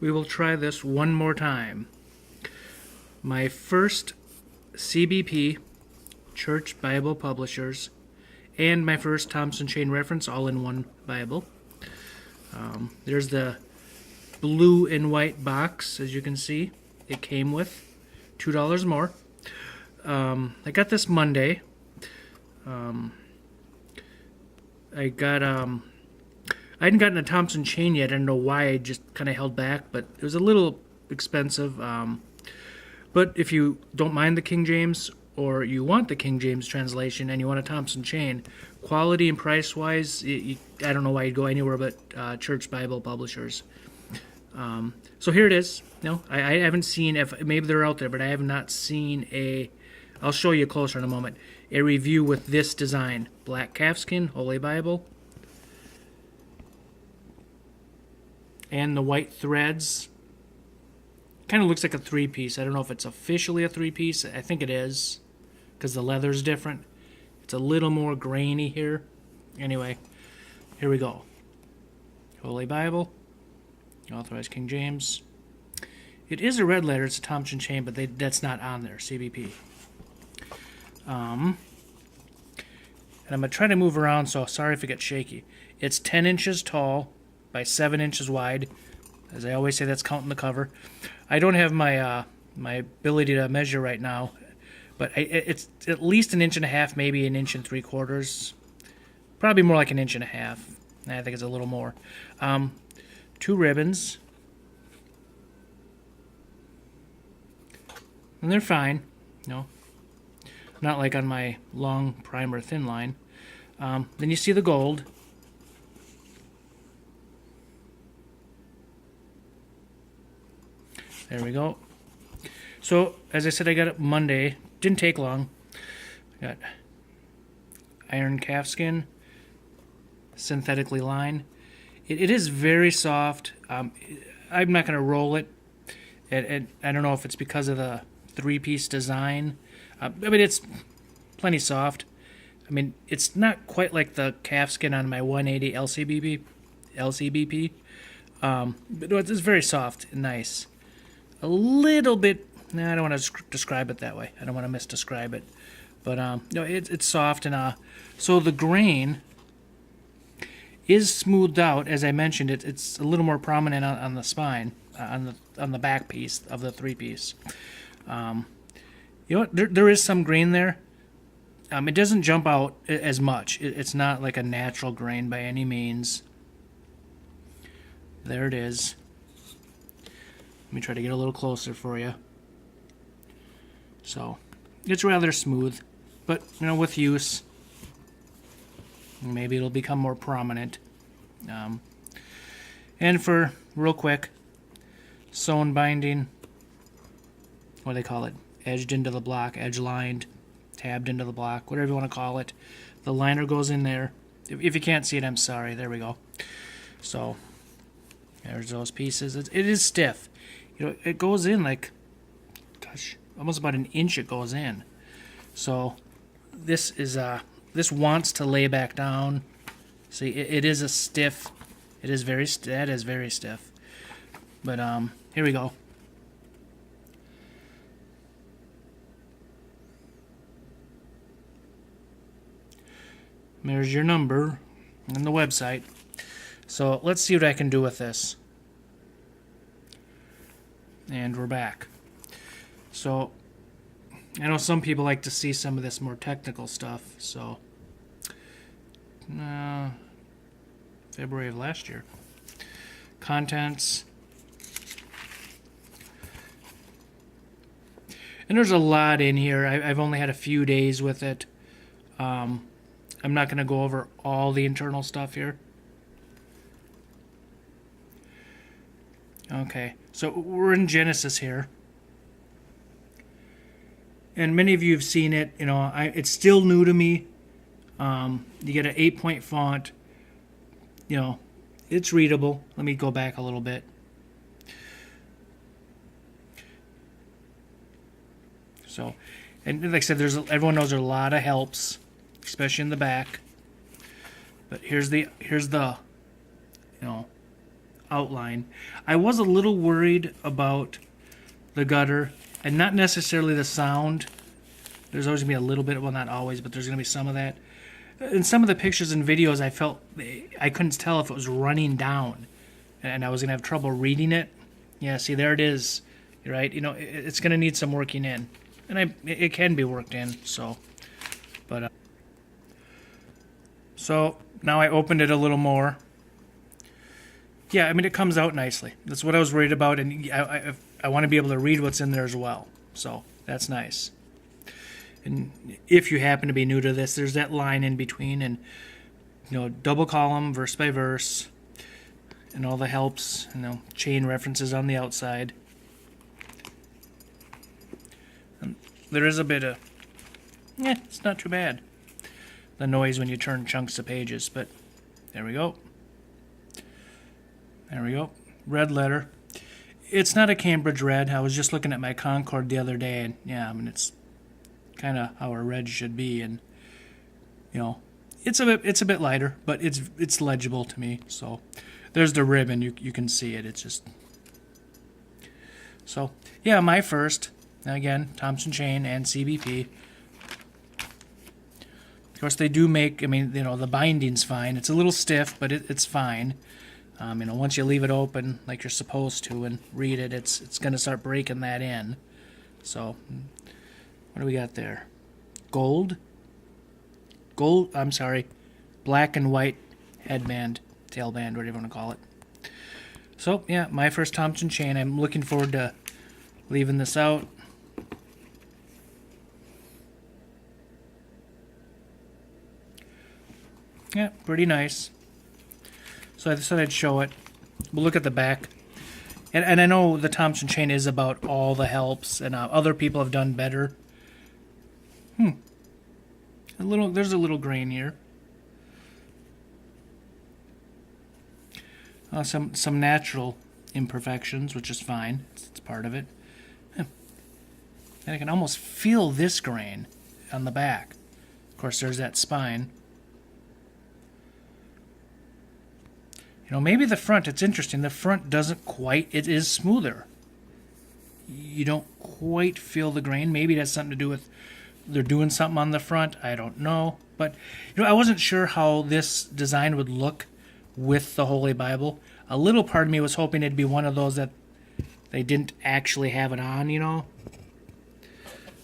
We will try this one more time. My first CBP, Church Bible Publishers, and my first Thompson Chain-Reference all-in-one Bible. There's the blue and white box, as you can see. It came with $2 more. I got this Monday. I hadn't gotten a Thompson chain yet. I don't know why. I just kind of held back, but it was a little expensive. But if you don't mind the King James, or you want the King James translation and you want a Thompson chain, quality and price-wise, I don't know why you'd go anywhere but Church Bible Publishers. So here it is. No, I haven't seen, if maybe they're out there, but I have not seen I'll show you closer in a moment, a review with this design. Black calfskin, Holy Bible. And the white threads. Kind of looks like a three-piece. I don't know if it's officially a three-piece. I think it is, because the leather's different. It's a little more grainy here. Anyway, here we go. Holy Bible. Authorized King James. It is a red letter. It's a Thompson chain, but that's not on there. CBP. And I'm going to try to move around, so sorry if it gets shaky. It's 10 inches tall by 7 inches wide. As I always say, that's counting the cover. I don't have my my ability to measure right now, but it's at least 1.5 inches, maybe 1 3/4. Probably more like 1.5 inches. I think it's a little more. 2 ribbons. And they're fine. No. Not like on my long primer thin line. Then you see the gold. There we go. So, as I said, I got it Monday. Didn't take long. Got iron calfskin, synthetically lined. It is very soft. I'm not going to roll it. And I don't know if it's because of the three-piece design. I mean, it's plenty soft. I mean, it's not quite like the calfskin on my 180 LCBP. But it's very soft and nice. A little bit, I don't want to describe it that way. I don't want to misdescribe it. But no, it's soft, and so the grain is smoothed out. As I mentioned, it's a little more prominent on the spine, on the back piece of the three-piece. You know what? There is some grain there. It doesn't jump out as much. It's not like a natural grain by any means. There it is. Let me try to get a little closer for you. So, it's rather smooth, but you know, with use, maybe it'll become more prominent. And for real quick, sewn binding, what do they call it? Edged into the block, edge lined, tabbed into the block, whatever you want to call it. The liner goes in there. If you can't see it, I'm sorry. There we go. So, there's those pieces. It is stiff. You know, it goes in like, gosh, almost about 1 inch it goes in. So this is this wants to lay back down. See, it is a stiff. It is very that is very stiff. But here we go. There's your number on the website. So let's see what I can do with this. And we're back. So, I know some people like to see some of this more technical stuff, so February of last year. Contents. And there's a lot in here. I've only had a few days with it. I'm not going to go over all the internal stuff here. Okay, so we're in Genesis here. And many of you have seen it. You know, it's still new to me. You get an 8-point font. You know, it's readable. Let me go back a little bit. So, and like I said, everyone knows there are a lot of helps, especially in the back. But here's the you know, outline. I was a little worried about the gutter, and not necessarily the sound. There's always going to be a little bit, well, not always, but there's going to be some of that. In some of the pictures and videos, I felt I couldn't tell if it was running down, and I was going to have trouble reading it. Yeah, see, there it is. You're right. You know, it's going to need some working in, and it can be worked in. So, but so now I opened it a little more. Yeah, I mean, it comes out nicely. That's what I was worried about, and I want to be able to read what's in there as well. So that's nice. And if you happen to be new to this, there's that line in between, and you know, double column, verse by verse, and all the helps, you know, chain references on the outside. And there is a bit of, it's not too bad, the noise when you turn chunks of pages, but there we go. There we go. Red letter. It's not a Cambridge red. I was just looking at my Concord the other day, and yeah, I mean, it's kind of how a red should be, and you know, it's a bit lighter, but it's legible to me. So there's the ribbon. You can see it. It's just so yeah. My first, again, Thompson Chain and CBP. Of course, they do make. I mean, you know, the binding's fine. It's a little stiff, but it's fine. You know, once you leave it open like you're supposed to and read it, it's going to start breaking that in. So, what do we got there? Gold. I'm sorry, black and white headband, tailband, whatever you want to call it. So, yeah, my first Thompson chain. I'm looking forward to leaving this out. Yeah, pretty nice. So I thought I'd show it. We'll look at the back. And I know the Thompson chain is about all the helps, and other people have done better. There's a little grain here. Some natural imperfections, which is fine. It's part of it. And I can almost feel this grain on the back. Of course, there's that spine. You know, maybe the front, it's interesting. The front doesn't quite, it is smoother. You don't quite feel the grain. Maybe it has something to do with they're doing something on the front. I don't know. But, you know, I wasn't sure how this design would look with the Holy Bible. A little part of me was hoping it'd be one of those that they didn't actually have it on, you know.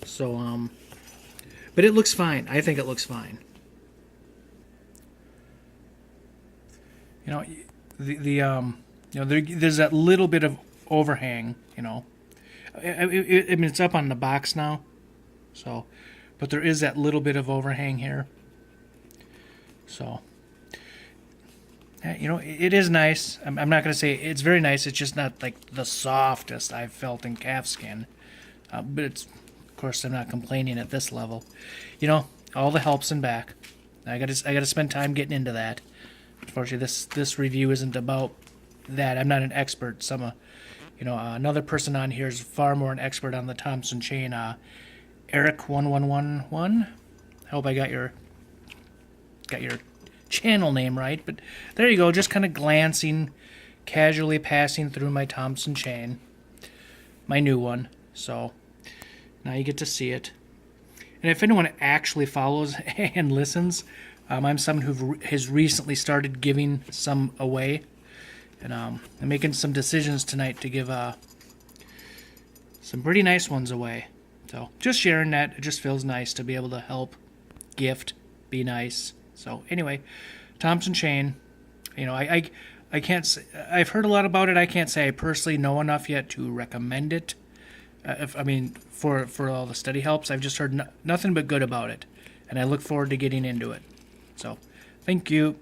So, but it looks fine. I think it looks fine. You know, you know, there's that little bit of overhang, you know. I mean, it's up on the box now, so, but there is that little bit of overhang here. So, you know, it is nice. I'm not going to say it's very nice. It's just not like the softest I've felt in calfskin. But it's, of course, I'm not complaining at this level. You know, all the helps in back. I got to spend time getting into that. Unfortunately, this review isn't about that. I'm not an expert. You know, another person on here is far more an expert on the Thompson chain. Eric1111. I hope I got your channel name right. But there you go. Just kind of glancing, casually passing through my Thompson chain, my new one. So now you get to see it. And if anyone actually follows and listens, I'm someone who has recently started giving some away, and I'm making some decisions tonight to give some pretty nice ones away. So just sharing that. It just feels nice to be able to help, gift, be nice. So anyway, Thompson chain. You know, I can't say, I've heard a lot about it. I can't say I personally know enough yet to recommend it. For all the study helps, I've just heard nothing but good about it, and I look forward to getting into it. So, thank you.